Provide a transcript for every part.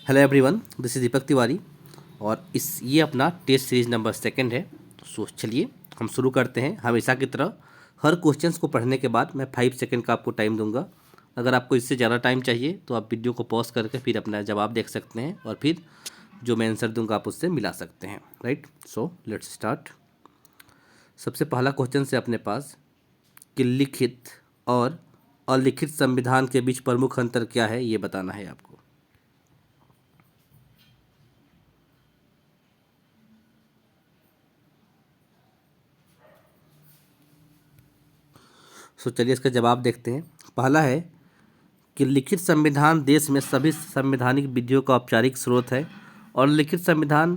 Hello everyone, this is Deepak Tiwari और इस ये अपना टेस्ट सीरीज नंबर सेकंड है। सो चलिए हम शुरू करते हैं। हमेशा की तरह हर क्वेश्चंस को पढ़ने के बाद मैं 5 सेकंड का आपको टाइम दूंगा। अगर आपको इससे ज़्यादा टाइम चाहिए तो आप वीडियो को पॉज करके फिर अपना जवाब देख सकते हैं और फिर जो मैं आंसर दूंगा आप उससे मिला सकते हैं। Right, so let's start. सबसे पहला क्वेश्चन से अपने पास कि लिखित और अलिखित संविधान के बीच प्रमुख अंतर क्या है ये बताना है आपको। सो चलिए इसका जवाब देखते हैं। पहला है कि लिखित संविधान देश में सभी संवैधानिक विधियों का औपचारिक स्रोत है और लिखित संविधान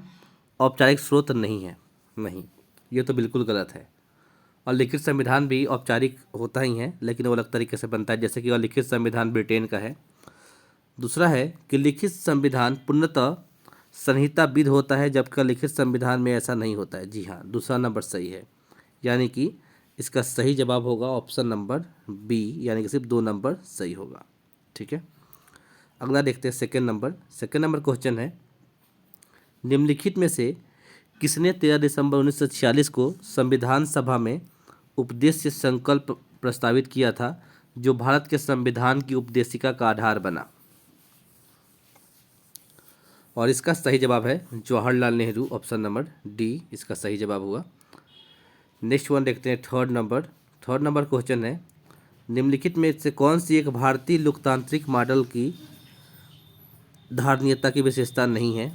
औपचारिक स्रोत नहीं है। नहीं, ये तो बिल्कुल गलत है। और लिखित संविधान भी औपचारिक होता ही है लेकिन वो अलग तरीके से बनता है, जैसे कि और लिखित संविधान ब्रिटेन का है। दूसरा है कि लिखित संविधान पूर्णतः संहिताबद्ध होता है जबकि लिखित संविधान में ऐसा नहीं होता है। जी हाँ, दूसरा नंबर सही है, यानी कि इसका सही जवाब होगा ऑप्शन नंबर बी, यानी कि सिर्फ 2 नंबर सही होगा। ठीक है, अगला देखते हैं। सेकेंड नंबर क्वेश्चन है, निम्नलिखित में से किसने 13 दिसंबर 1946 को संविधान सभा में उपदेश संकल्प प्रस्तावित किया था जो भारत के संविधान की उपदेशिका का आधार बना। और इसका सही जवाब है Jawaharlal Nehru, option number D इसका सही जवाब हुआ। नेक्स्ट वन देखते हैं। थर्ड नंबर क्वेश्चन है, निम्नलिखित में से कौन सी एक भारतीय लोकतांत्रिक मॉडल की धारणीयता की विशेषता नहीं है।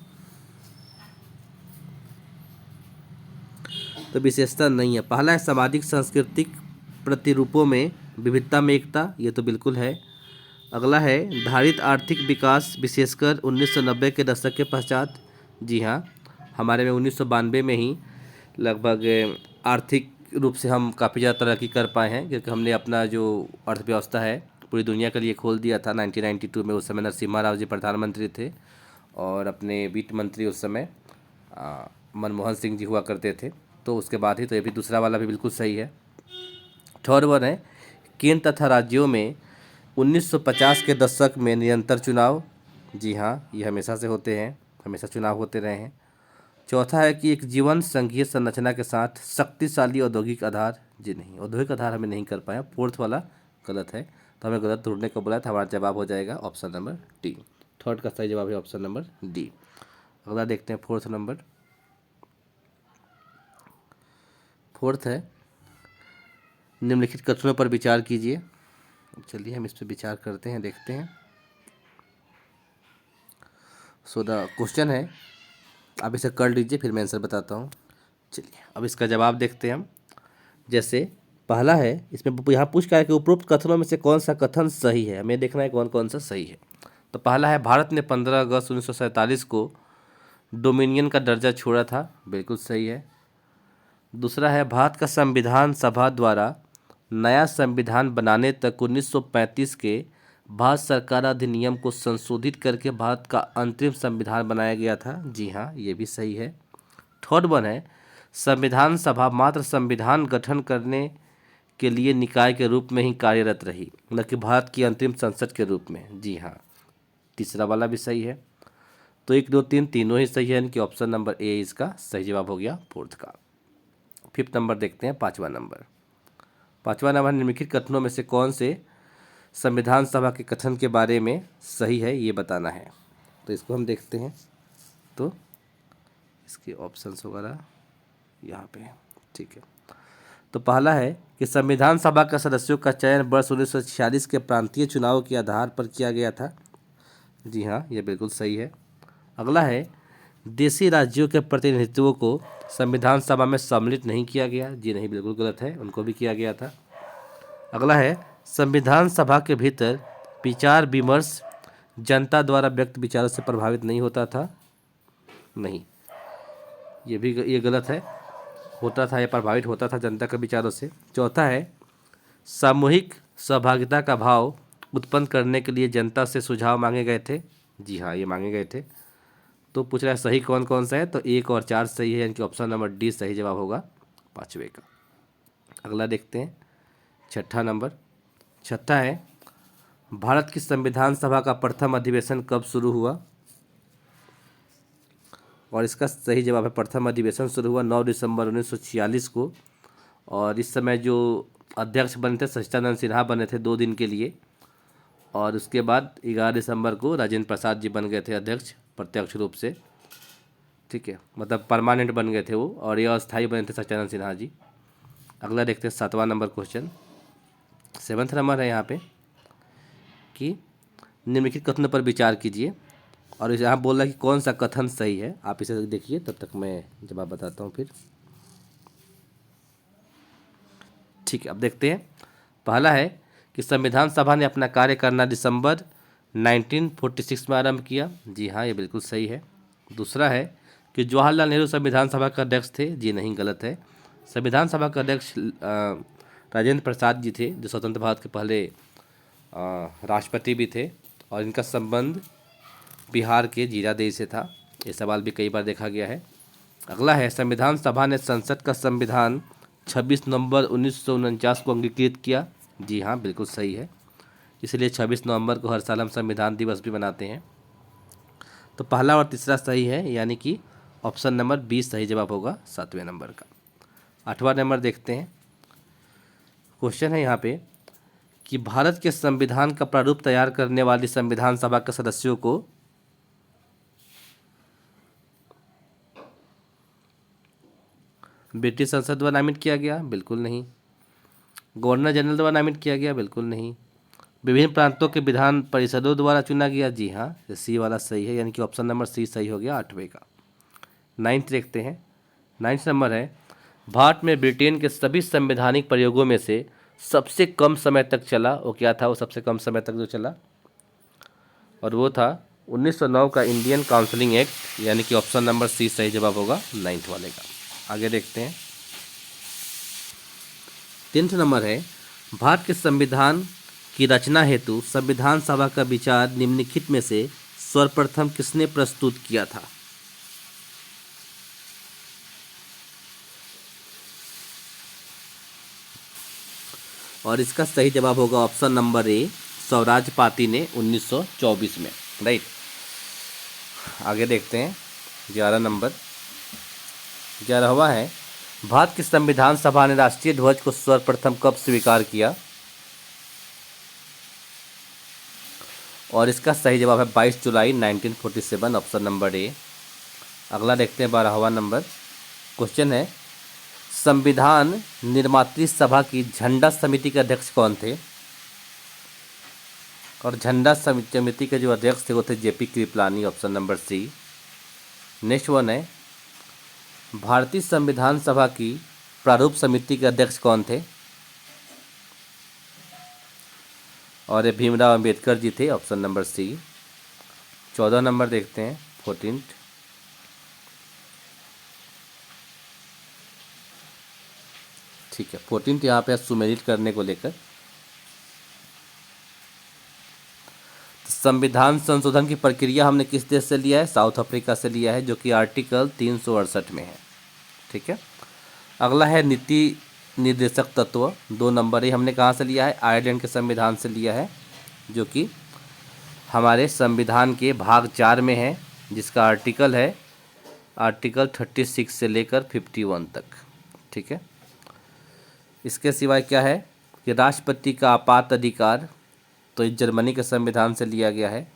तो विशेषता नहीं है। पहला है सामाजिक सांस्कृतिक प्रतिरूपों में विविधता में एकता, ये तो बिल्कुल है। अगला है धारित आर्थिक विकास विशेषकर 1990 के दशक के पश्चात। जी हाँ, हमारे में 1992 में ही लगभग आर्थिक रूप से हम काफ़ी ज़्यादा तरक्की कर पाए हैं, क्योंकि हमने अपना जो अर्थव्यवस्था है पूरी दुनिया के लिए खोल दिया था 1992 में। उस समय नरसिम्हा राव जी प्रधानमंत्री थे और अपने वित्त मंत्री उस समय मनमोहन सिंह जी हुआ करते थे। तो उसके बाद ही तो ये भी दूसरा वाला भी बिल्कुल सही है। थर्ड वन है, केंद्र तथा राज्यों में 1950 के दशक में निरंतर चुनाव। जी हाँ, ये हमेशा से होते हैं, हमेशा चुनाव होते रहे हैं। चौथा है कि एक जीवन संघीय संरचना के साथ शक्तिशाली औद्योगिक आधार। जी नहीं, औद्योगिक आधार हमें नहीं कर पाया। फोर्थ वाला गलत है, तो हमें गलत ढूंढने को बोला था। हमारा जवाब हो जाएगा ऑप्शन नंबर डी। थर्ड का सही जवाब है ऑप्शन नंबर डी। अगला देखते हैं। फोर्थ है, निम्नलिखित कथनों पर विचार कीजिए। चलिए हम इस पर विचार करते हैं, देखते हैं। सो द क्वेश्चन है, आप इसे कर लीजिए फिर मैं आंसर बताता हूँ। चलिए अब इसका जवाब देखते हैं हम। जैसे पहला है, इसमें यहाँ पूछ क्या है कि उपरोक्त कथनों में से कौन सा कथन सही है। हमें देखना है कौन कौन सा सही है। तो पहला है, भारत ने 15 अगस्त 1947 को डोमिनियन का दर्जा छोड़ा था। बिल्कुल सही है। दूसरा है, भारत का संविधान सभा द्वारा नया संविधान बनाने तक 1935 के भारत सरकार अधिनियम को संशोधित करके भारत का अंतरिम संविधान बनाया गया था। जी हाँ, ये भी सही है। थर्ड वन है, संविधान सभा मात्र संविधान गठन करने के लिए निकाय के रूप में ही कार्यरत रही, न कि भारत की अंतरिम संसद के रूप में। जी हाँ, तीसरा वाला भी सही है। तो 1 2 3 तीनों ही सही है, यानी कि ऑप्शन नंबर ए इसका सही जवाब हो गया फोर्थ का। फिफ्थ नंबर देखते हैं। पाँचवा नंबर, निम्नलिखित कथनों में से कौन से संविधान सभा के कथन के बारे में सही है ये बताना है। तो इसको हम देखते हैं। तो इसके ऑप्शंस वगैरह यहाँ पे है। ठीक है, तो पहला है कि संविधान सभा का सदस्यों का चयन वर्ष 1946 के प्रांतीय चुनाव के आधार पर किया गया था। जी हाँ, ये बिल्कुल सही है। अगला है, देशी राज्यों के प्रतिनिधित्व को संविधान सभा में सम्मिलित नहीं किया गया। जी नहीं, बिल्कुल गलत है, उनको भी किया गया था। अगला है, संविधान सभा के भीतर विचार विमर्श जनता द्वारा व्यक्त विचारों से प्रभावित नहीं होता था। नहीं, ये गलत है, होता था, ये प्रभावित होता था जनता के विचारों से। चौथा है, सामूहिक सहभागिता का भाव उत्पन्न करने के लिए जनता से सुझाव मांगे गए थे। जी हाँ, ये मांगे गए थे। तो पूछ रहा है सही कौन कौन सा है, तो 1 और 4 सही है, यानी कि ऑप्शन नंबर डी सही जवाब होगा पाँचवे का। अगला देखते हैं। छठा है, भारत की संविधान सभा का प्रथम अधिवेशन कब शुरू हुआ। और इसका सही जवाब है प्रथम अधिवेशन शुरू हुआ 9 दिसंबर 1946 को। और इस समय जो अध्यक्ष बने थे सच्चिदानंद सिन्हा बने थे 2 दिन के लिए। और उसके बाद 11 दिसंबर को राजेंद्र प्रसाद जी बन गए थे अध्यक्ष प्रत्यक्ष रूप से। ठीक है, मतलब परमानेंट बन गए थे वो, और ये अस्थायी बने थे सच्चिदानंद सिन्हा जी। अगला देखते हैं 7वां नंबर क्वेश्चन। 7th नंबर है यहाँ पे कि निम्नलिखित कथनों पर विचार कीजिए। और यहाँ बोल रहा है कि कौन सा कथन सही है। आप इसे देखिए, तब तक मैं जवाब बताता हूँ फिर। ठीक है, अब देखते हैं। पहला है कि संविधान सभा ने अपना कार्य करना दिसंबर 1946 में आरंभ किया। जी हाँ, ये बिल्कुल सही है। दूसरा है कि जवाहरलाल नेहरू संविधान सभा का अध्यक्ष थे। जी नहीं, गलत है। संविधान सभा का अध्यक्ष राजेंद्र प्रसाद जी थे, जो स्वतंत्र भारत के पहले राष्ट्रपति भी थे। और इनका संबंध बिहार के जीरादेई से था। ये सवाल भी कई बार देखा गया है। अगला है संविधान सभा ने संसद का संविधान 26 नवंबर 1949 को अंगीकृत किया। जी हाँ, बिल्कुल सही है। इसलिए 26 नवंबर को हर साल हम संविधान दिवस भी मनाते हैं। तो पहला और तीसरा सही है, यानी कि ऑप्शन नंबर 20 सही जवाब होगा 7वें नंबर का। 8वां नंबर देखते हैं। क्वेश्चन है यहाँ पे कि भारत के संविधान का प्रारूप तैयार करने वाली संविधान सभा के सदस्यों को ब्रिटिश संसद द्वारा नामित किया गया। बिल्कुल नहीं। गवर्नर जनरल द्वारा नामित किया गया। बिल्कुल नहीं। विभिन्न प्रांतों के विधान परिषदों द्वारा चुना गया। जी हाँ, सी वाला सही है, यानी कि ऑप्शन नंबर सी सही हो गया 8वें का। 9th देखते हैं। 9th नंबर है भारत में ब्रिटेन के सभी संवैधानिक प्रयोगों में से सबसे कम समय तक चला। वो क्या था वो सबसे कम समय तक जो चला? और वो था 1909 का इंडियन काउंसिलिंग एक्ट, यानी कि ऑप्शन नंबर सी सही जवाब होगा 9th वाले का। आगे देखते हैं। 10th नंबर है भारत के संविधान की रचना हेतु संविधान सभा का विचार निम्नलिखित में से सर्वप्रथम किसने प्रस्तुत किया था? और इसका सही जवाब होगा option number A, Swaraj party ने 1924 में। राइट। आगे देखते हैं 11 नंबर। 11वां है भारत की संविधान सभा ने राष्ट्रीय ध्वज को सर्वप्रथम कब स्वीकार किया? और इसका सही जवाब है 22 जुलाई 1947, ऑप्शन नंबर ए। अगला देखते हैं 12वां नंबर। क्वेश्चन है संविधान निर्मात्री सभा की झंडा समिति के अध्यक्ष कौन थे? और झंडा समिति के जो अध्यक्ष थे वो थे JP Kripalani, option number C. Next one है भारतीय संविधान सभा की प्रारूप समिति के अध्यक्ष कौन थे? और ये भीमराव अंबेडकर जी थे, ऑप्शन नंबर सी। 14 नंबर देखते हैं 14th। ठीक है, 14th यहाँ पे सुमेलित करने को लेकर संविधान संशोधन की प्रक्रिया हमने किस देश से लिया है? साउथ अफ्रीका से लिया है, जो कि आर्टिकल 368 में है। ठीक है। अगला है नीति निर्देशक तत्व। 2 नंबर ही हमने कहाँ से लिया है? आयरलैंड के संविधान से लिया है, जो कि हमारे संविधान के भाग 4 में है, जिसका आर्टिकल है आर्टिकल 36 से लेकर 51 तक। ठीक है। इसके सिवाय क्या है कि राष्ट्रपति का आपात अधिकार, तो ये जर्मनी के संविधान से लिया गया है।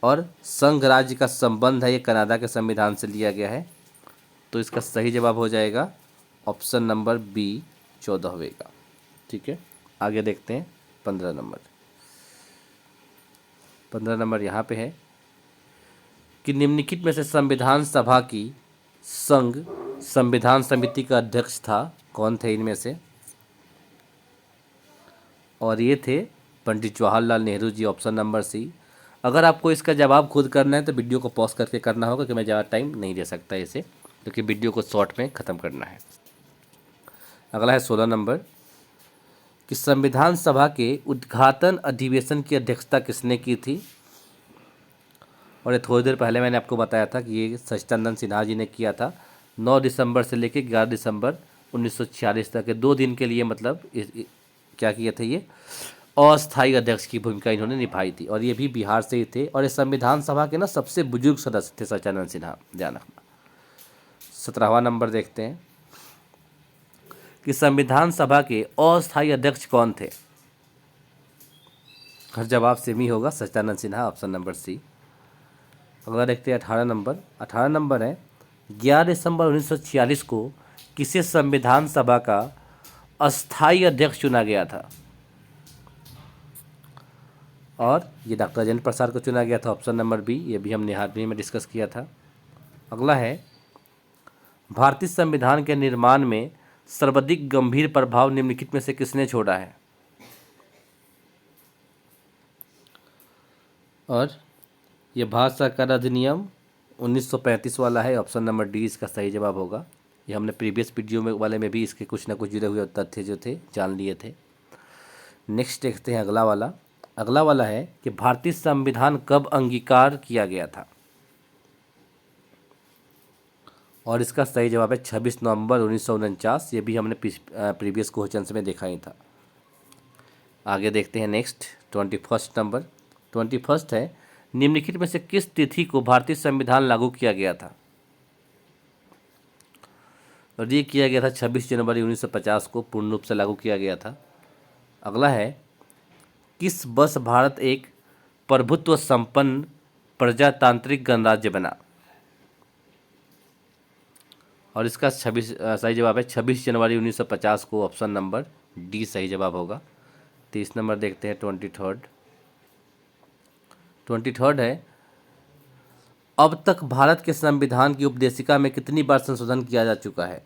और संघ राज्य का संबंध है, ये कनाडा के संविधान से लिया गया है। तो इसका सही जवाब हो जाएगा ऑप्शन नंबर बी 14वें का। ठीक है। आगे देखते हैं 15 नंबर। 15 नंबर यहाँ पे है कि निम्नलिखित में से संविधान सभा की संघ संविधान समिति का अध्यक्ष था। कौन थे इनमें से? और ये थे पंडित जवाहरलाल नेहरू जी, ऑप्शन नंबर सी। अगर आपको इसका जवाब खुद करना है तो वीडियो को पॉज करके करना होगा, कि मैं ज़्यादा टाइम नहीं दे सकता इसे, क्योंकि वीडियो को शॉर्ट में ख़त्म करना है। अगला है 16 नंबर कि संविधान सभा के उद्घाटन अधिवेशन की अध्यक्षता किसने की थी? और ये थोड़ी देर पहले मैंने आपको बताया था कि ये सच्चिदानंद सिन्हा जी ने किया था। 9 दिसंबर से लेकर 11 दिसंबर 1946 तक के 2 दिन के लिए, मतलब क्या किए थे ये अस्थायी अध्यक्ष की भूमिका इन्होंने निभाई थी। और ये भी बिहार से ही थे। और ये संविधान सभा के ना सबसे बुजुर्ग सदस्य थे सच्चिदानंद सिन्हा, ध्यान रखना। 17वां नंबर देखते हैं कि संविधान सभा के अस्थायी अध्यक्ष कौन थे। हर जवाब सेम ही होगा, सच्चिदानंद सिन्हा, ऑप्शन नंबर सी। अगला देखते हैं 18 नंबर। 18 नंबर है 11 दिसंबर 1946 को किसे संविधान सभा का अस्थायी अध्यक्ष चुना गया था। और ये डॉक्टर राजेंद्र प्रसाद को चुना गया था, ऑप्शन नंबर बी। ये भी हमने हाल ही में डिस्कस किया था। अगला है भारतीय संविधान के निर्माण में सर्वाधिक गंभीर प्रभाव निम्नलिखित में से किसने छोड़ा है। और ये भारत सरकार अधिनियम 1935 वाला है, ऑप्शन नंबर डी इसका सही जवाब होगा। ये हमने प्रीवियस वीडियो में वाले में भी इसके कुछ ना कुछ जुड़े हुए तथ्य जो थे जान लिए थे। नेक्स्ट देखते हैं अगला वाला। अगला वाला है कि भारतीय संविधान कब अंगीकार किया गया था। और इसका सही जवाब है 26 नवंबर 1949। ये भी हमने प्रीवियस क्वेश्चन में देखा ही था। आगे देखते हैं नेक्स्ट 21 नंबर। 21 है निम्नलिखित में से किस तिथि को भारतीय संविधान लागू किया गया था। और ये किया गया था 26 जनवरी 1950 को पूर्ण रूप से लागू किया गया था। अगला है किस वर्ष भारत एक प्रभुत्व संपन्न प्रजातांत्रिक गणराज्य बना। और इसका सही जवाब है 26 जनवरी 1950 को, ऑप्शन नंबर डी सही जवाब होगा। 30 नंबर देखते हैं 23rd है अब तक भारत के संविधान की उपदेशिका में कितनी बार संशोधन किया जा चुका है।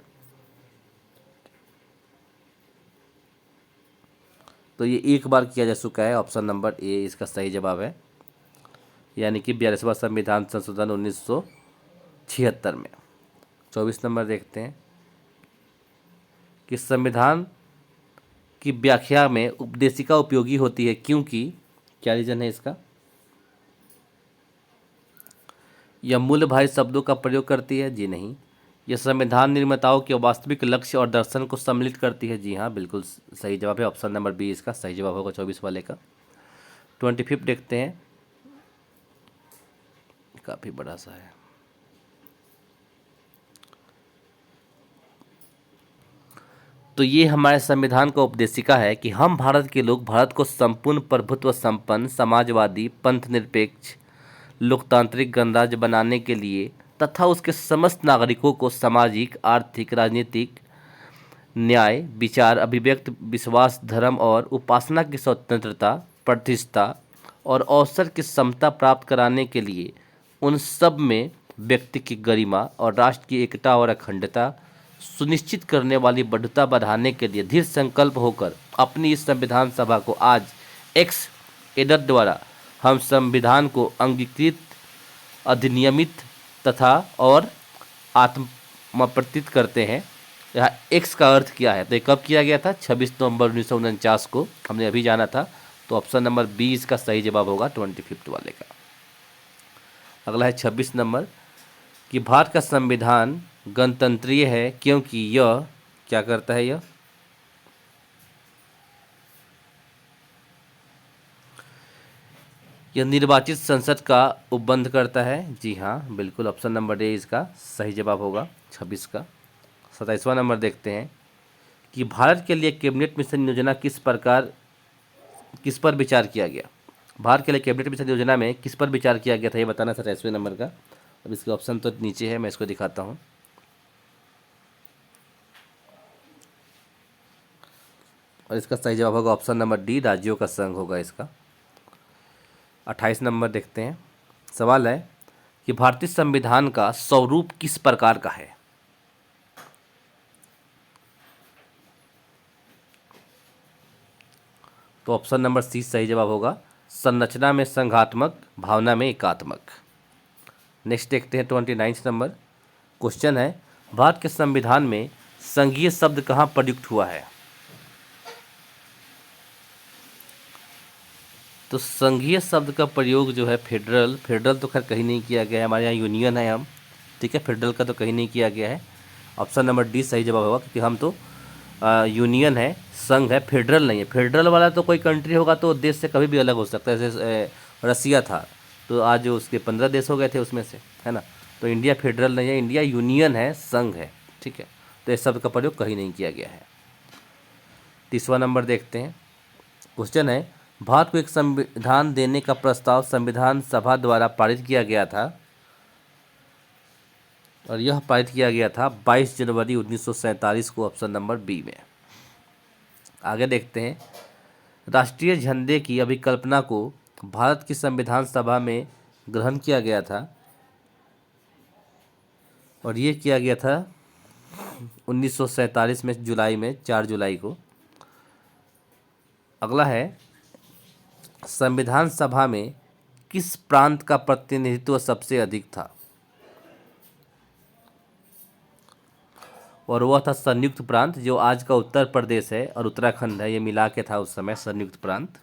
तो ये एक बार किया जा चुका है, ऑप्शन नंबर ए इसका सही जवाब है, यानी कि 42वां संविधान संशोधन 1976 में। 24 नंबर देखते हैं कि संविधान की व्याख्या में उपदेशिका उपयोगी होती है क्योंकि क्या रीजन है इसका। यह मूलभारी शब्दों का प्रयोग करती है, जी नहीं। यह संविधान निर्माताओं के वास्तविक लक्ष्य और दर्शन को सम्मिलित करती है, जी हाँ, बिल्कुल सही जवाब है, ऑप्शन नंबर बी इसका सही जवाब होगा 24 वाले का। 25 देखते हैं, काफ़ी बड़ा सा है। तो ये हमारे संविधान का उपदेशिका है कि हम भारत के लोग भारत को संपूर्ण प्रभुत्व संपन्न समाजवादी पंथ निरपेक्ष लोकतांत्रिक गणराज्य बनाने के लिए तथा उसके समस्त नागरिकों को सामाजिक आर्थिक राजनीतिक न्याय विचार अभिव्यक्त विश्वास धर्म और उपासना की स्वतंत्रता प्रतिष्ठा और अवसर की समता प्राप्त कराने के लिए उन सब में व्यक्ति की गरिमा और राष्ट्र की एकता और अखंडता सुनिश्चित करने वाली बढ़ता बढ़ाने के लिए दृढ़ संकल्प होकर अपनी इस संविधान सभा को आज एक्स एडर द्वारा हम संविधान को अंगीकृत अधिनियमित तथा और आत्मप्रतीत करते हैं। यहाँ एक्स का अर्थ क्या है, तो ये कब किया गया था 26 नवंबर 1949 को, हमने अभी जाना था। तो ऑप्शन नंबर बी इसका सही जवाब होगा 25 वाले का। अगला है 26 नंबर कि भारत का संविधान गणतंत्रीय है क्योंकि यह क्या करता है, यह निर्वाचित संसद का उपबंध करता है, जी हाँ बिल्कुल, ऑप्शन नंबर ए इसका सही जवाब होगा 26 का। 27वां नंबर देखते हैं कि भारत के लिए कैबिनेट मिशन योजना किस पर विचार किया गया। भारत के लिए कैबिनेट मिशन योजना में किस पर विचार किया गया था, ये बताना 27वें नंबर का। अब इसके ऑप्शन तो नीचे है, मैं इसको दिखाता हूँ। और इसका सही जवाब होगा ऑप्शन नंबर डी, राज्यों का संघ होगा इसका। 28 नंबर देखते हैं, सवाल है कि भारतीय संविधान का स्वरूप किस प्रकार का है। तो ऑप्शन नंबर सी सही जवाब होगा, संरचना में संघात्मक भावना में एकात्मक। नेक्स्ट देखते हैं 29 नंबर। क्वेश्चन है भारत के संविधान में संघीय शब्द कहाँ प्रयुक्त हुआ है। तो संघीय शब्द का प्रयोग जो है फेडरल तो खैर कहीं नहीं किया गया है, हमारे यहाँ यूनियन है हम, ठीक है, फेडरल का तो कहीं नहीं किया गया है। ऑप्शन नंबर डी सही जवाब होगा क्योंकि हम तो यूनियन है, संघ है, फेडरल नहीं है। फेडरल वाला तो कोई कंट्री होगा तो देश से कभी भी अलग हो सकता है, जैसे रसिया था तो आज उसके 15 देश हो गए थे उसमें से, है ना। तो इंडिया फेडरल नहीं है, इंडिया यूनियन है, संघ है, ठीक है। तो इस शब्द का प्रयोग कहीं नहीं किया गया है। 30वां नंबर देखते हैं। क्वेश्चन है, भारत को एक संविधान देने का प्रस्ताव संविधान सभा द्वारा पारित किया गया था, और यह पारित किया गया था 22 जनवरी 1947 को, ऑप्शन नंबर बी में। आगे देखते हैं, राष्ट्रीय झंडे की अभिकल्पना को भारत की संविधान सभा में ग्रहण किया गया था, और ये किया गया था 1947 में, जुलाई में, 4 जुलाई को। अगला है, संविधान सभा में किस प्रांत का प्रतिनिधित्व सबसे अधिक था, और वह था संयुक्त प्रांत, जो आज का उत्तर प्रदेश है और उत्तराखंड है, ये मिला के था उस समय संयुक्त प्रांत।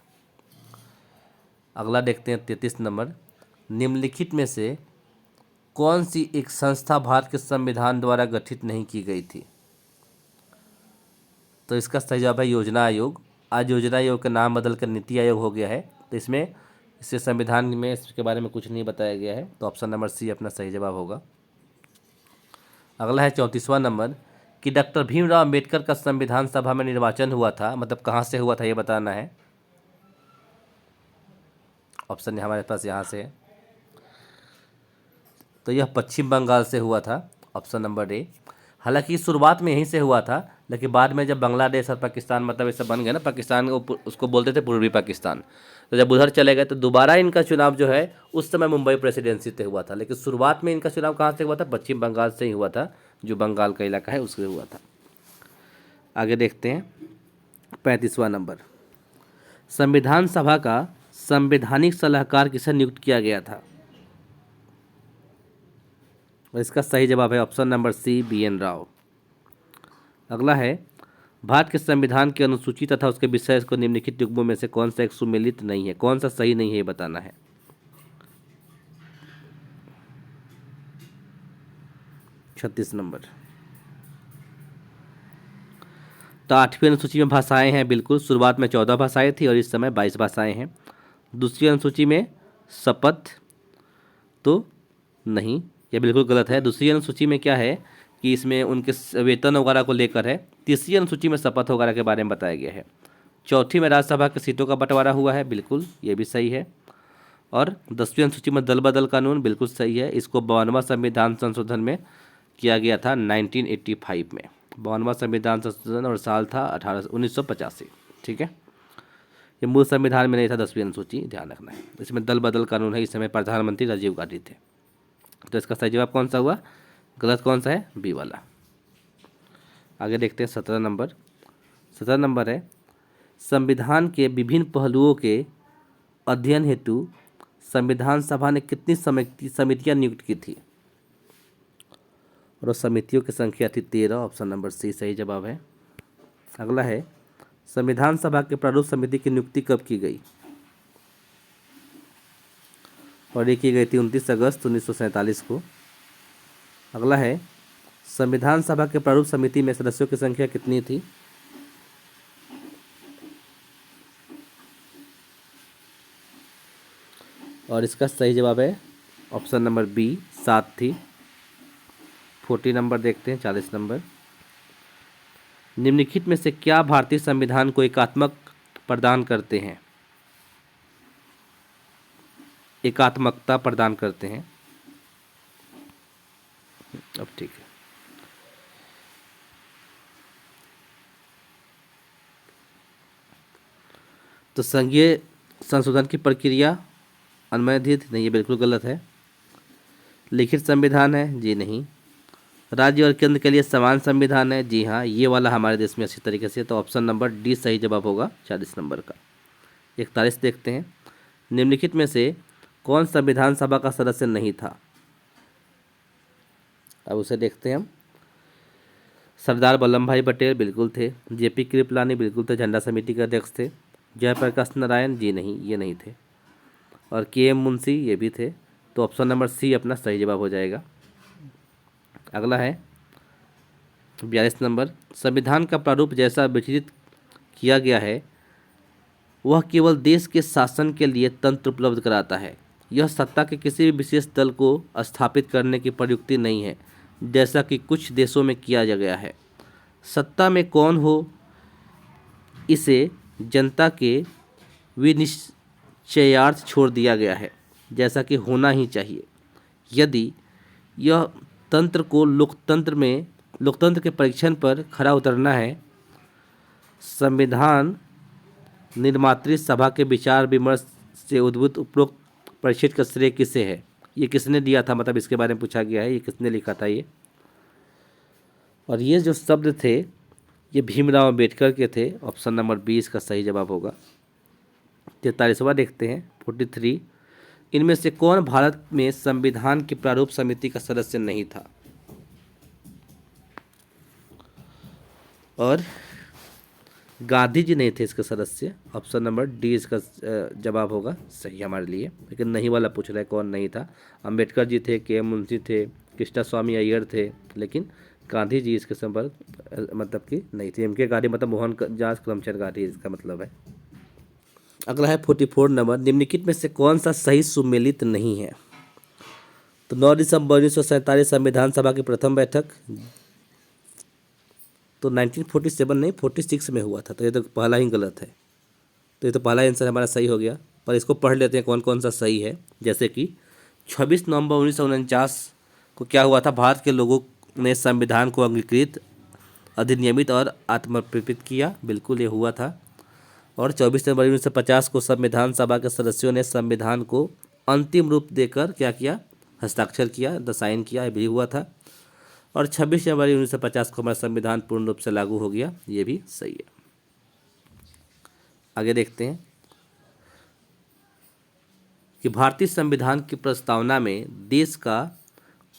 अगला देखते हैं 33 नंबर, निम्नलिखित में से कौन सी एक संस्था भारत के संविधान द्वारा गठित नहीं की गई थी। तो इसका सही जवाब है योजना आयोग। आज योजना आयोग का नाम बदलकर नीति आयोग हो गया है, तो इससे संविधान में इसके बारे में कुछ नहीं बताया गया है, तो ऑप्शन नंबर सी अपना सही जवाब होगा। अगला है 34वां नंबर, कि डॉक्टर भीमराव अम्बेडकर का संविधान सभा में निर्वाचन हुआ था, मतलब कहाँ से हुआ था ये बताना है। ऑप्शन हमारे पास यहाँ से है, तो यह पश्चिम बंगाल से हुआ था, ऑप्शन नंबर ए। हालांकि शुरुआत में यहीं से हुआ था, लेकिन बाद में जब बांग्लादेश और पाकिस्तान मतलब ऐसा बन गया ना, पाकिस्तान उसको बोलते थे पूर्वी पाकिस्तान, तो जब उधर चले गए तो दोबारा इनका चुनाव जो है उस समय मुंबई प्रेसिडेंसी से हुआ था, लेकिन शुरुआत में इनका चुनाव कहाँ से हुआ था, पश्चिम बंगाल से ही हुआ था, जो बंगाल का इलाका है उससे हुआ था। आगे देखते हैं 35वां नंबर, संविधान सभा का संवैधानिक सलाहकार किसे नियुक्त किया गया था, और इसका सही जवाब है option number C, BN Rao. अगला है, भारत के संविधान की अनुसूची तथा उसके विषय को निम्नलिखित युग्मों में से कौन सा एक सुमेलित नहीं है, कौन सा सही नहीं है ये बताना है। 36 नंबर, तो 8वीं अनुसूची में भाषाएं हैं, बिल्कुल। शुरुआत में 14 भाषाएं थी और इस समय 22 भाषाएं हैं। दूसरी अनुसूची में शपथ तो नहीं, ये बिल्कुल गलत है। दूसरी अनुसूची में क्या है कि इसमें उनके वेतन वगैरह को लेकर है। तीसरी अनुसूची में शपथ वगैरह के बारे में बताया गया है। चौथी में राज्यसभा की सीटों का बंटवारा हुआ है, बिल्कुल ये भी सही है। और 10वीं अनुसूची में दल बदल कानून, बिल्कुल सही है। इसको 52वां संविधान संशोधन में किया गया था 1985 में। 52वां संविधान संशोधन और साल था 1985, ठीक है। ये मूल संविधान में नहीं था 10वीं अनुसूची, ध्यान रखना है। इसमें दल बदल कानून है, इस समय प्रधानमंत्री राजीव गांधी थे। तो इसका सही जवाब कौन सा हुआ, गलत कौन सा है, बी वाला। आगे देखते हैं 17 नंबर। 17 नंबर है, संविधान के विभिन्न पहलुओं के अध्ययन हेतु संविधान सभा ने कितनी समितियां नियुक्त की थी, और समितियों की संख्या थी 13, ऑप्शन नंबर सी सही जवाब है। अगला है, संविधान सभा के प्रारूप समिति की नियुक्ति कब की गई, और ये की गई थी 29 अगस्त 1947 को। अगला है, संविधान सभा के प्रारूप समिति में सदस्यों की संख्या कितनी थी, और इसका सही जवाब है ऑप्शन नंबर बी, 7 थी। 40 नंबर देखते हैं, 40 नंबर, निम्नलिखित में से क्या भारतीय संविधान को एकात्मक प्रदान करते हैं, एकात्मकता प्रदान करते हैं। अब ठीक है, तो संघीय संशोधन की प्रक्रिया अन्वयाधीन नहीं, ये बिल्कुल गलत है। लिखित संविधान है, जी नहीं। राज्य और केंद्र के लिए समान संविधान है, जी हाँ, ये वाला हमारे देश में अच्छी तरीके से। तो ऑप्शन नंबर डी सही जवाब होगा 40 नंबर का। 41 देखते हैं, निम्नलिखित में से कौन संविधान सभा का सदस्य नहीं था, अब उसे देखते हैं हम। सरदार वल्लभ भाई पटेल बिल्कुल थे, JP कृपलानी बिल्कुल थे, झंडा समिति के अध्यक्ष थे। जयप्रकाश नारायण, जी नहीं, ये नहीं थे। और KM मुंशी, ये भी थे। तो ऑप्शन नंबर सी अपना सही जवाब हो जाएगा। अगला है 42 नंबर, संविधान का प्रारूप जैसा विचलित किया गया है वह केवल देश के शासन के लिए तंत्र उपलब्ध कराता है, यह सत्ता के किसी भी विशेष दल को स्थापित करने की प्रयुक्ति नहीं है, जैसा कि कुछ देशों में किया गया है। सत्ता में कौन हो इसे जनता के विनिश्चयार्थ छोड़ दिया गया है, जैसा कि होना ही चाहिए। यदि यह तंत्र को लोकतंत्र के परीक्षण पर खरा उतरना है, संविधान निर्मात्री सभा के विचार विमर्श से उद्भूत उपरोक्त परिषद का श्रेय किसे है? ये किसने दिया था, मतलब इसके बारे में पूछा गया है, ये किसने लिखा था ये। और ये जो शब्द थे ये भीमराव अम्बेडकर के थे। ऑप्शन नंबर 20 का सही जवाब होगा। 43वां देखते हैं 43। इनमें से कौन भारत में संविधान की प्रारूप समिति का सदस्य नहीं था? और गांधी जी नहीं थे इसके सदस्य। ऑप्शन नंबर डी इसका जवाब होगा सही हमारे लिए, लेकिन नहीं वाला पूछ रहा है कौन नहीं था। अंबेडकर जी थे, के एम मुंशी थे, कृष्णा स्वामी अय्यर थे, लेकिन गांधी जी इसके संपर्क मतलब कि नहीं थे। एम.के. गांधी मतलब मोहन जास करमचंद गांधी इसका मतलब है। अगला है 44 नंबर। निम्नलिखित में से कौन सा सही सुमेलित नहीं है? तो 9 दिसंबर 1947 संविधान सभा की प्रथम बैठक तो 1947 नहीं 46 में हुआ था, तो ये तो पहला ही गलत है। तो ये तो पहला आंसर हमारा सही हो गया, पर इसको पढ़ लेते हैं कौन कौन सा सही है। जैसे कि 26 नवंबर 1949 को क्या हुआ था? भारत के लोगों ने संविधान को अंगीकृत, अधिनियमित और आत्मप्रपित किया, बिल्कुल ये हुआ था। और 24 जनवरी 1950 को संविधान सभा के सदस्यों ने संविधान को अंतिम रूप देकर क्या किया? हस्ताक्षर किया, साइन किया, ये भी हुआ था। और 26 जनवरी 1950 को हमारा संविधान पूर्ण रूप से लागू हो गया, ये भी सही है। आगे देखते हैं कि भारतीय संविधान की प्रस्तावना में देश का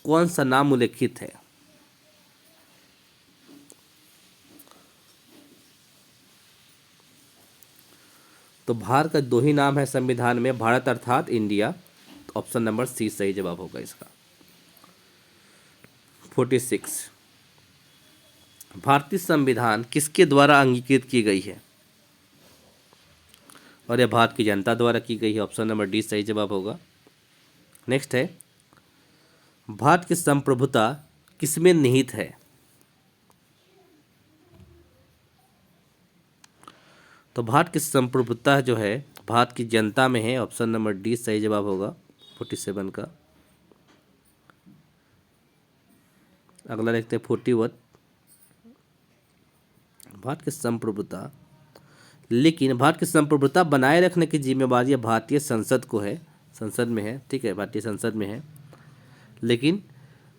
कौन सा नाम उल्लेखित है? तो भारत का 2 ही नाम है संविधान में, भारत अर्थात इंडिया। ऑप्शन नंबर सी सही जवाब होगा इसका। 46 भारतीय संविधान किसके द्वारा अंगीकृत की गई है? और यह भारत की जनता द्वारा की गई है। ऑप्शन नंबर डी सही जवाब होगा। नेक्स्ट है भारत की संप्रभुता किसमें निहित है? तो भारत की संप्रभुता जो है भारत की जनता में है। ऑप्शन नंबर डी सही जवाब होगा 47 का। अगला देखते हैं 41 भारत की संप्रभुता, लेकिन भारत की संप्रभुता बनाए रखने की जिम्मेवारी भारतीय संसद को है, संसद में है, ठीक है, भारतीय संसद में है, लेकिन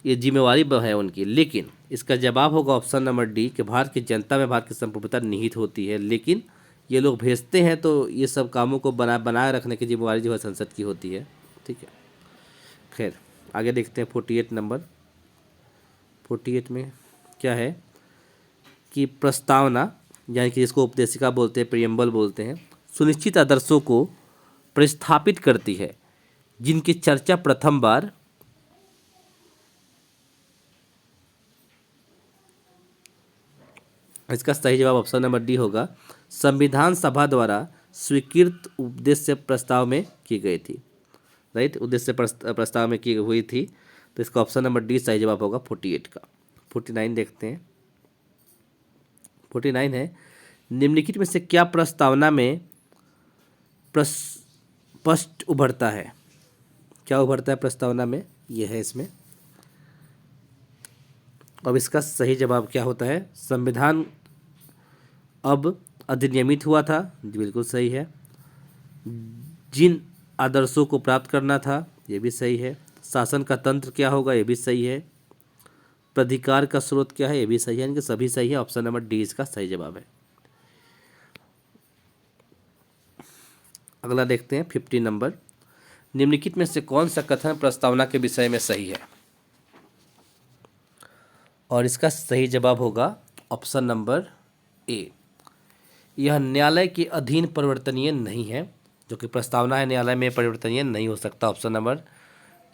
ये जिम्मेवारी है उनकी। लेकिन इसका जवाब होगा ऑप्शन नंबर डी कि भारत की जनता में भारत की संप्रभुता निहित होती है, लेकिन ये लोग भेजते हैं तो ये सब कामों को बनाए रखने की जिम्मेवारी जो है संसद की होती है, ठीक है। खैर आगे देखते हैं 48 नंबर। 48 में क्या है कि प्रस्तावना, यानी कि जिसको उपदेशिका बोलते हैं, प्रियम्बल बोलते हैं, सुनिश्चित आदर्शों को प्रस्थापित करती है जिनकी चर्चा प्रथम बार इसका सही जवाब ऑप्शन नंबर डी होगा संविधान सभा द्वारा स्वीकृत उद्देश्य प्रस्ताव में की गई थी। राइट, उद्देश्य प्रस्ताव में की हुई थी, तो इसका ऑप्शन नंबर डी सही जवाब होगा 48 का। 49 देखते हैं। 49 है निम्नलिखित में से क्या प्रस्तावना में स्पष्ट उभरता है? क्या उभरता है प्रस्तावना में? यह है इसमें। अब इसका सही जवाब क्या होता है? संविधान अब अधिनियमित हुआ था, बिल्कुल सही है। जिन आदर्शों को प्राप्त करना था, ये भी सही है। शासन का तंत्र क्या होगा? ये भी सही है। प्राधिकार का स्रोत क्या है? ये भी सही है। इनके सभी सही है। ऑप्शन नंबर डी इसका सही जवाब है। अगला देखते हैं 50 नंबर। निम्नलिखित में से कौन सा कथन प्रस्तावना के विषय में सही है? और इसका सही जवाब होगा ऑप्शन नंबर ए, यह न्यायालय के अधीन परिवर्तनीय नहीं है। जो कि प्रस्तावना है न्यायालय में परिवर्तनीय नहीं हो सकता। ऑप्शन नंबर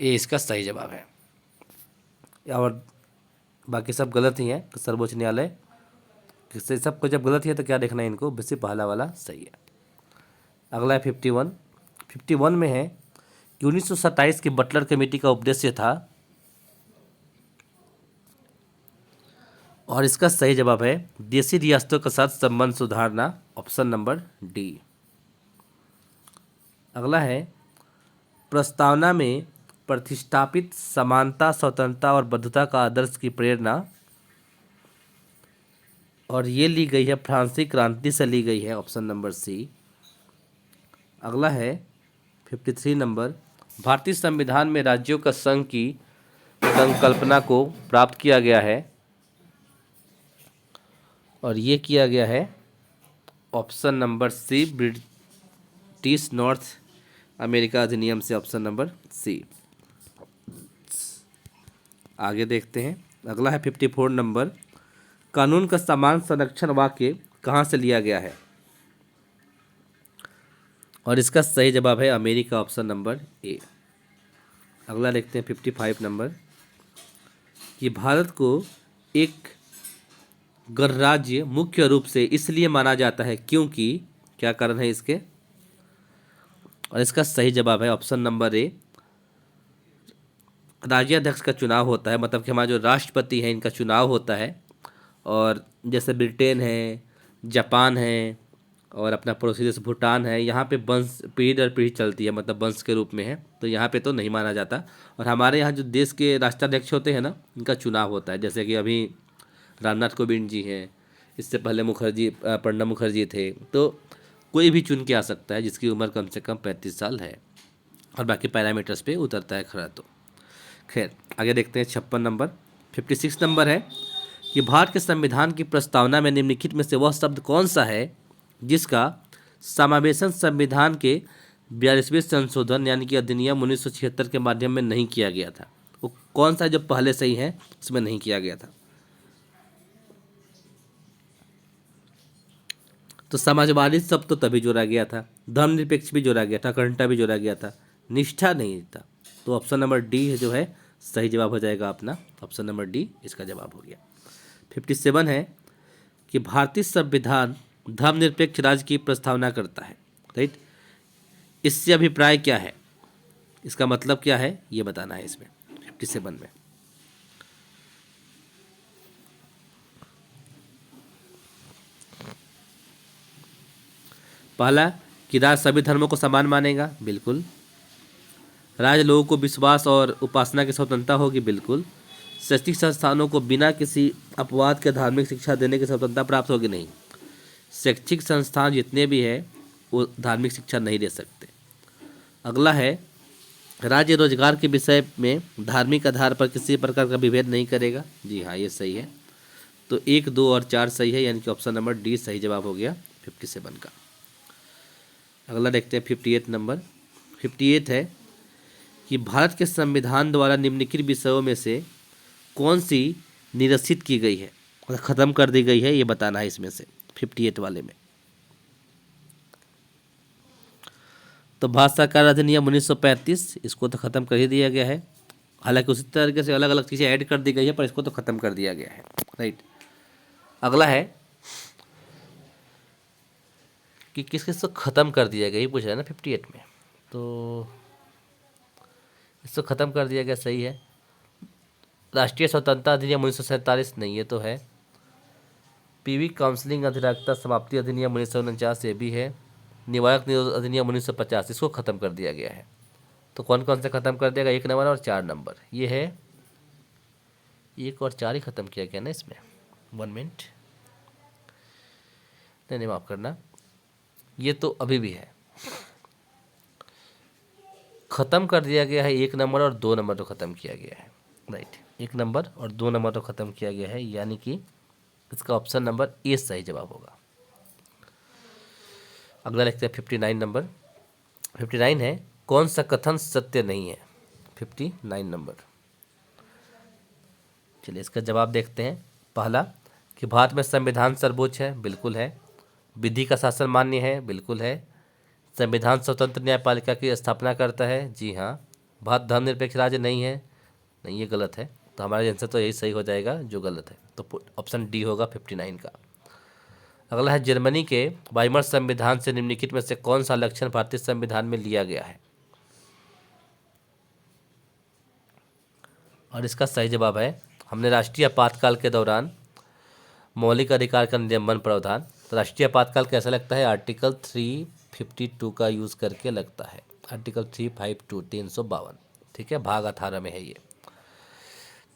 ए इसका सही जवाब है। और बाकी सब गलत ही हैं। सर्वोच्च न्यायालय किससे सबको जब गलत ही है तो क्या देखना है इनको, वैसे पहला वाला सही है। अगला है 51। 51 में है कि 1927 की बटलर कमेटी का उद्देश्य था, और इसका सही जवाब है देशी रियासतों के साथ संबंध सुधारना, ऑप्शन नंबर डी। अगला है प्रस्तावना में प्रतिष्ठापित समानता, स्वतंत्रता और बद्धता का आदर्श की प्रेरणा, और ये ली गई है फ्रांसीसी क्रांति से ली गई है, ऑप्शन नंबर सी। अगला है 53 नंबर, भारतीय संविधान में राज्यों का संघ की संकल्पना को प्राप्त किया गया है, और ये किया गया है option number C, British North America अधिनियम से, ऑप्शन नंबर सी। आगे देखते हैं। अगला है 54 नंबर, कानून का समान संरक्षण वाक्य कहाँ से लिया गया है, और इसका सही जवाब है अमेरिका, ऑप्शन नंबर ए। अगला देखते हैं 55 नंबर, कि भारत को एक गणराज्य मुख्य रूप से इसलिए माना जाता है क्योंकि, क्या कारण है इसके, और इसका सही जवाब है ऑप्शन नंबर ए, राज्याध्यक्ष का चुनाव होता है, मतलब कि हमारे जो राष्ट्रपति हैं इनका चुनाव होता है। और जैसे ब्रिटेन है, जापान है, और अपना पड़ोसी देश भूटान है, यहाँ पे वंश पीढ़ी दर पीढ़ी चलती है, मतलब वंश के रूप में है, तो यहाँ पे तो नहीं माना जाता। और हमारे यहाँ जो देश के राष्ट्राध्यक्ष होते हैं ना, इनका चुनाव होता है, जैसे कि अभी रामनाथ कोविंद जी हैं, इससे पहले प्रणब मुखर्जी थे, तो कोई भी चुन के आ सकता है जिसकी उम्र कम से कम 35 साल है, और बाकी पैरामीटर्स पे उतरता है खरा। तो खैर आगे देखते हैं 56 नंबर, 56 नंबर है कि भारत के संविधान की प्रस्तावना में निम्नलिखित में से वह शब्द कौन सा है जिसका समावेशन संविधान के 42वें संशोधन यानी कि अधिनियम 1976 के माध्यम में नहीं किया गया था। वो कौन सा जो पहले से ही है उसमें नहीं किया गया था। तो समाजवादी शब्द तो तभी जोड़ा गया था, धर्मनिरपेक्ष भी जोड़ा गया था, अखंडता भी जोड़ा गया था, निष्ठा नहीं था। तो ऑप्शन नंबर डी है जो है सही जवाब हो जाएगा अपना, ऑप्शन नंबर डी इसका जवाब हो गया। 57 है कि भारतीय संविधान धर्मनिरपेक्ष राज्य की प्रस्तावना करता है, राइट। इससे अभिप्राय क्या है, इसका मतलब क्या है ये बताना है इसमें 57 में। पहला कि राज्य सभी धर्मों को समान मानेगा, बिल्कुल। राज्य लोगों को विश्वास और उपासना की स्वतंत्रता होगी, बिल्कुल। शैक्षिक संस्थानों को बिना किसी अपवाद के धार्मिक शिक्षा देने की स्वतंत्रता प्राप्त होगी, नहीं। शैक्षिक संस्थान जितने भी हैं वो धार्मिक शिक्षा नहीं दे सकते। अगला है राज्य रोजगार के विषय में धार्मिक आधार पर किसी प्रकार का विभेद नहीं करेगा, जी हाँ ये सही है। तो 1, 2 और 4 सही है, यानी कि ऑप्शन नंबर डी सही जवाब हो गया 57 का। अगला देखते हैं 58 नंबर। 58 है कि भारत के संविधान द्वारा निम्नलिखित विषयों में से कौन सी निरसित की गई है, मतलब ख़त्म कर दी गई है, ये बताना है इसमें से 58 वाले में। तो भारत सरकार अधिनियम 1935 इसको तो ख़त्म कर ही दिया गया है, हालांकि उसी तरीके से अलग अलग चीज़ें ऐड कर दी गई है, पर इसको तो ख़त्म कर दिया गया है, राइट। अगला है कि किस किस को ख़त्म कर दिया गया, ये पूछ रहा है ना 58 में, तो इसको ख़त्म कर दिया गया, सही है। राष्ट्रीय स्वतंत्रता अधिनियम 1947 नहीं, ये तो है। पीवी काउंसलिंग अधिराज्यता समाप्ति अधिनियम 1949 ये भी है। निवारक निरोध अधिनियम 1950 इसको ख़त्म कर दिया गया है। तो कौन कौन से ख़त्म कर दिया गया, 1 नंबर और 4 नंबर, ये है 1 और 4 ही ख़त्म किया गया ना इसमें। 1 मिनट, नहीं माफ़ करना, ये तो अभी भी है, ख़त्म कर दिया गया है। 1 नंबर और 2 नंबर तो ख़त्म किया गया है, राइट। 1 नंबर और 2 नंबर तो ख़त्म किया गया है, यानी कि इसका ऑप्शन नंबर ए सही जवाब होगा। अगला लिखते हैं 59 नंबर। 59 है कौन सा कथन सत्य नहीं है, 59 नंबर। चलिए इसका जवाब देखते हैं। पहला कि भारत में संविधान सर्वोच्च है, बिल्कुल है। विधि का शासन मान्य है, बिल्कुल है। संविधान स्वतंत्र न्यायपालिका की स्थापना करता है, जी हाँ। भारत धर्मनिरपेक्ष राज्य नहीं है, नहीं ये गलत है। तो हमारा आंसर तो यही सही हो जाएगा जो गलत है, तो ऑप्शन डी होगा 59 का। अगला है जर्मनी के वाइमर संविधान से निम्नलिखित में से कौन सा लक्षण भारतीय संविधान में लिया गया है। और इसका सही जवाब है, हमने राष्ट्रीय आपातकाल के दौरान मौलिक अधिकार का निलंबन प्रावधान, तो राष्ट्रीय आपातकाल कैसा लगता है, आर्टिकल 352 का यूज़ करके लगता है, आर्टिकल 352 352, ठीक है, भाग 18 में है ये।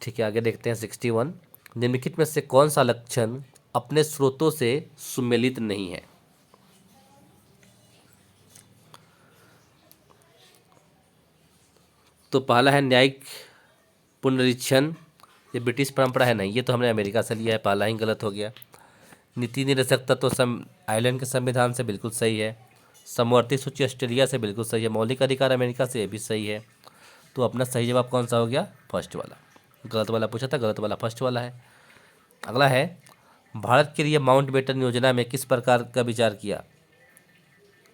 ठीक है, आगे देखते हैं 61, निम्नलिखित में से कौन सा लक्षण अपने स्रोतों से सुमेलित नहीं है। तो पहला है न्यायिक पुनरीक्षण, ये ब्रिटिश परंपरा है नहीं, ये तो हमने अमेरिका से लिया है, पहला ही गलत हो गया। नीति निरपेक्षता तो आयरलैंड के संविधान से बिल्कुल सही है। समवर्ती सूची ऑस्ट्रेलिया से बिल्कुल सही है। मौलिक अधिकार अमेरिका से, ये भी सही है। तो अपना सही जवाब कौन सा हो गया, फर्स्ट वाला। गलत वाला पूछा था, गलत वाला फर्स्ट वाला है। अगला है, भारत के लिए माउंटबेटन योजना में किस प्रकार का विचार किया,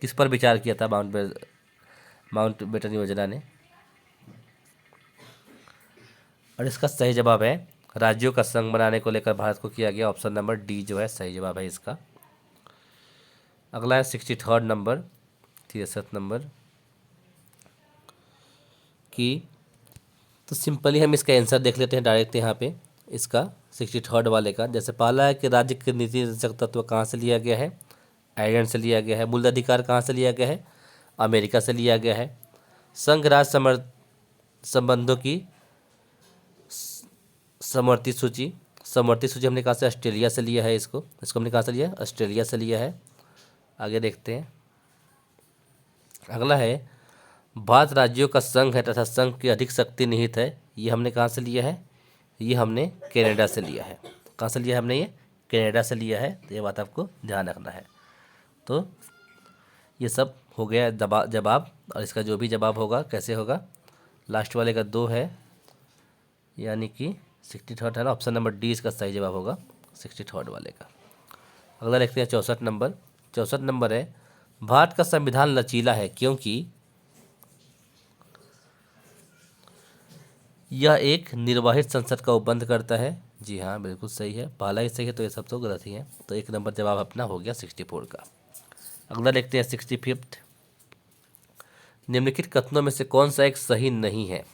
किस पर विचार किया था माउंटबेटन योजना ने। और इसका सही जवाब है, राज्यों का संघ बनाने को लेकर भारत को किया गया। ऑप्शन नंबर डी जो है सही जवाब है इसका। अगला है 63 नंबर, 63 नंबर की, तो सिंपली हम इसका आंसर देख लेते हैं डायरेक्ट यहाँ पे इसका 63 वाले का। जैसे पहला है कि राज्य के नीति निर्देशक तत्व कहाँ से लिया गया है, आयरलैंड से लिया गया है। मूल अधिकार कहाँ से लिया गया है, अमेरिका से लिया गया है। संघ राज्य संबंधों की समवर्ती सूची हमने कहा से ऑस्ट्रेलिया से लिया है, इसको हमने कहाँ से लिया है, ऑस्ट्रेलिया से लिया है। आगे देखते हैं। अगला है, भारत राज्यों का संघ है तथा संघ की अधिक शक्ति निहित है, ये हमने कहाँ से लिया है, ये हमने कनाडा से लिया है। कहाँ से लिया है हमने, ये कनाडा से लिया है, तो ये बात आपको ध्यान रखना है। तो ये सब हो गया जवाब, और इसका जो भी जवाब होगा कैसे होगा, लास्ट वाले का 2 है, यानी कि 63 है ना, ऑप्शन नंबर डी इसका सही जवाब होगा 63 वाले का। अगला देखते हैं 64 नंबर। 64 नंबर है, भारत का संविधान लचीला है क्योंकि यह एक निर्वाहित संसद का उपबंध करता है। जी हाँ, बिल्कुल सही है, पहला ही सही है, तो ये सब तो गलत ही है। तो एक नंबर जवाब अपना हो गया 64 का। अगला देखते हैं 65, निम्नलिखित कथनों में से कौन सा एक सही नहीं है।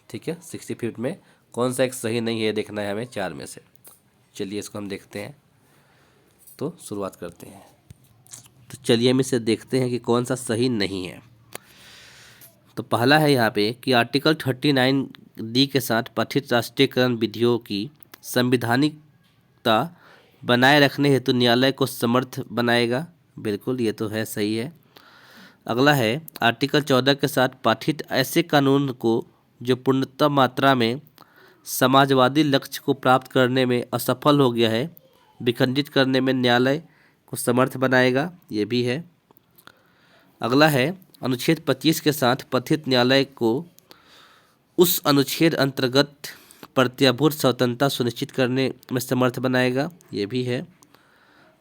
ठीक है, 65 में कौन सा एक सही नहीं है देखना है हमें 4 में से। चलिए इसको हम देखते हैं, तो शुरुआत करते हैं। तो चलिए हम इसे देखते हैं कि कौन सा सही नहीं है। तो पहला है यहाँ पे कि आर्टिकल 39 डी के साथ पठित राष्ट्रीयकरण विधियों की संवैधानिकता बनाए रखने हेतु न्यायालय को समर्थ बनाएगा। बिल्कुल, ये तो है, सही है। अगला है, आर्टिकल 14 के साथ पाठित ऐसे कानून को जो पूर्णतम मात्रा में समाजवादी लक्ष्य को प्राप्त करने में असफल हो गया है, विखंडित करने में न्यायालय को समर्थ बनाएगा। ये भी है। अगला है, अनुच्छेद 25 के साथ पठित न्यायालय को उस अनुच्छेद अंतर्गत प्रत्याभूत स्वतंत्रता सुनिश्चित करने में समर्थ बनाएगा। ये भी है।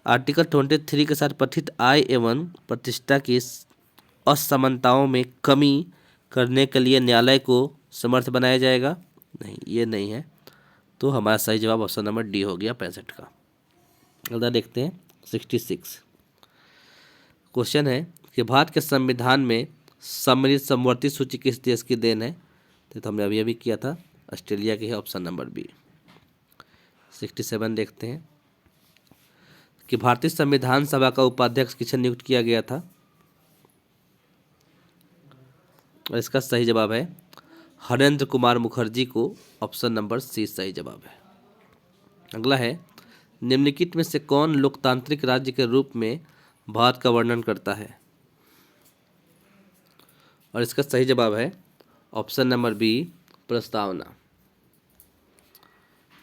आर्टिकल 23 के साथ पठित आय एवं प्रतिष्ठा की असमानताओं में कमी करने के लिए न्यायालय को समर्थ बनाया जाएगा। नहीं, ये नहीं है। तो हमारा सही जवाब ऑप्शन नंबर डी हो गया 65 का। अगला देखते हैं 66। क्वेश्चन है कि भारत के संविधान में सम्मिलित समवर्ती सूची किस देश की देन है। तो हमने अभी अभी किया था, ऑस्ट्रेलिया की है, ऑप्शन नंबर बी। 67 देखते हैं कि भारतीय संविधान सभा का उपाध्यक्ष किसे नियुक्त किया गया था। और इसका सही जवाब है हरेंद्र कुमार मुखर्जी को, ऑप्शन नंबर सी सही जवाब है। अगला है, निम्नलिखित में से कौन लोकतांत्रिक राज्य के रूप में भारत का वर्णन करता है। और इसका सही जवाब है ऑप्शन नंबर बी, प्रस्तावना।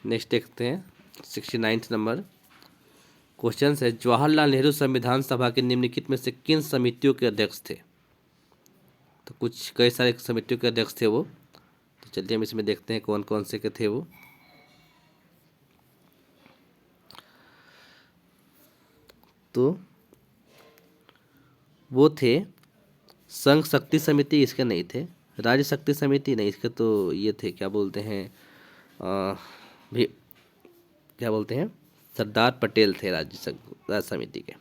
नेक्स्ट देखते हैं 69 नंबर। क्वेश्चन है, जवाहरलाल नेहरू संविधान सभा के निम्नलिखित में से किन समितियों के अध्यक्ष थे। तो कुछ कई सारे समितियों के अध्यक्ष थे वो। तो चलिए हम इसमें देखते हैं कौन कौन से के थे वो। तो वो थे संघ शक्ति समिति, इसके नहीं थे। राज्य शक्ति समिति नहीं, इसके तो ये थे, क्या बोलते हैं, भी क्या बोलते हैं, सरदार पटेल थे राज्य समिति के।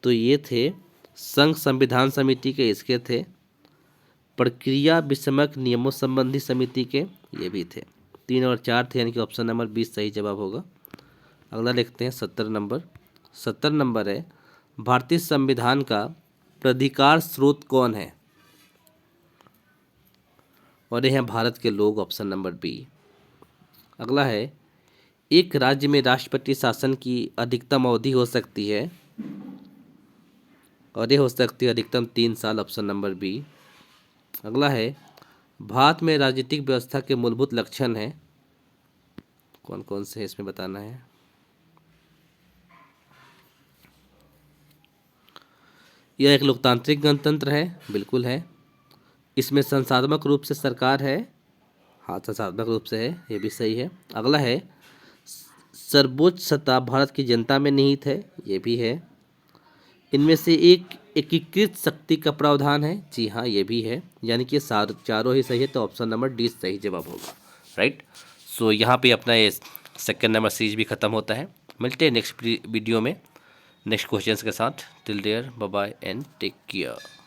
तो ये थे संघ संविधान समिति के, इसके थे प्रक्रिया विषमक नियमों संबंधी समिति के, ये भी थे। 3 और 4 थे, यानी कि ऑप्शन नंबर 20 सही जवाब होगा। अगला देखते हैं 70 नंबर। 70 नंबर है, भारतीय संविधान का प्राधिकार स्रोत कौन है? और ये हैं भारत के लोग, ऑप्शन नंबर बी। अगला है, एक राज्य में राष्ट्रपति शासन की अधिकतम अवधि हो सकती है, और ये हो सकती है अधिकतम 3 साल, ऑप्शन नंबर बी। अगला है, भारत में राजनीतिक व्यवस्था के मूलभूत लक्षण हैं, कौन कौन से हैं इसमें बताना है। यह एक लोकतांत्रिक गणतंत्र है, बिल्कुल है। इसमें संस्थात्मक रूप से सरकार है, हाँ संस्थात्मक रूप से है, ये भी सही है। अगला है, सर्वोच्च सत्ता भारत की जनता में निहित है, ये भी है। इनमें से एक एकीकृत शक्ति का प्रावधान है, जी हाँ ये भी है। यानी कि चारों ही सही है, तो ऑप्शन नंबर डी सही जवाब होगा, राइट। सो यहाँ पे अपना ये सेकंड नंबर सीरीज भी खत्म होता है। मिलते हैं नेक्स्ट वीडियो में नेक्स्ट क्वेश्चंस के साथ। Till there bye bye and take care.